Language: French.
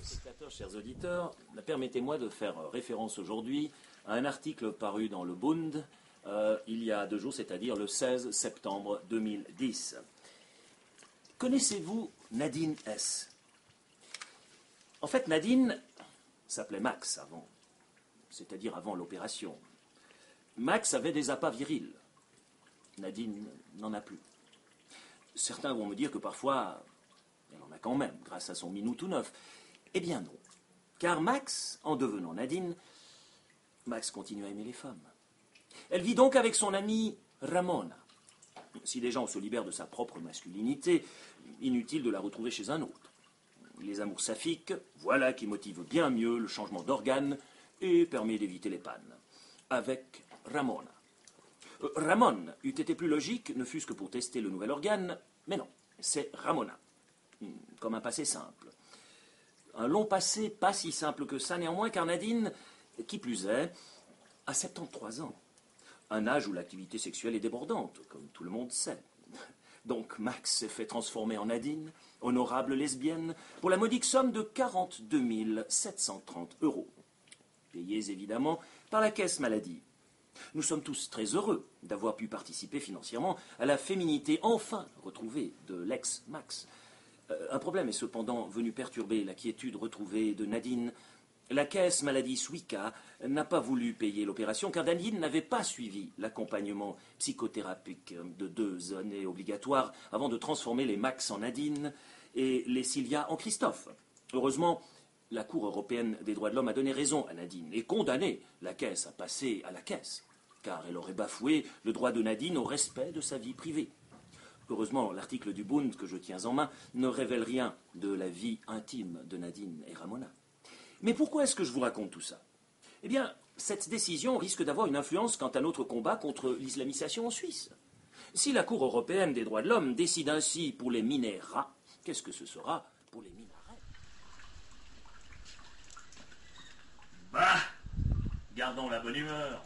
Spectateurs, chers auditeurs, permettez-moi de faire référence aujourd'hui à un article paru dans le Bund il y a 2 jours, c'est-à-dire le 16 septembre 2010. Connaissez-vous Nadine S? En fait, Nadine s'appelait Max avant, c'est-à-dire avant l'opération. Max avait des appâts virils. Nadine n'en a plus. Certains vont me dire que parfois, elle en a quand même, grâce à son minou tout neuf. Eh bien non. Car Max, en devenant Nadine, Max continue à aimer les femmes. Elle vit donc avec son amie Ramona. Si les gens se libèrent de sa propre masculinité, inutile de la retrouver chez un autre. Les amours saphiques, voilà qui motive bien mieux le changement d'organes et permet d'éviter les pannes. Avec Ramona. Ramon eût été plus logique, ne fût-ce que pour tester le nouvel organe, mais non, c'est Ramona. Comme un passé simple. Un long passé pas si simple que ça néanmoins, car Nadine, qui plus est, a 73 ans. Un âge où l'activité sexuelle est débordante, comme tout le monde sait. Donc Max s'est fait transformer en Nadine, honorable lesbienne, pour la modique somme de 42 730 €. Payés évidemment par la caisse maladie. Nous sommes tous très heureux d'avoir pu participer financièrement à la féminité enfin retrouvée de l'ex-Max. Un problème est cependant venu perturber la quiétude retrouvée de Nadine. La caisse maladie Suica n'a pas voulu payer l'opération car Nadine n'avait pas suivi l'accompagnement psychothérapique de 2 années obligatoires avant de transformer les Max en Nadine et les Sylvia en Christophe. Heureusement, la Cour européenne des droits de l'homme a donné raison à Nadine et condamné la caisse à passer à la caisse, car elle aurait bafoué le droit de Nadine au respect de sa vie privée. Heureusement, l'article du Bund que je tiens en main ne révèle rien de la vie intime de Nadine et Ramona. Mais pourquoi est-ce que je vous raconte tout ça? Eh bien, cette décision risque d'avoir une influence quant à notre combat contre l'islamisation en Suisse. Si la Cour européenne des droits de l'homme décide ainsi pour les minérats, qu'est-ce que ce sera pour les minarets? Bah, gardons la bonne humeur.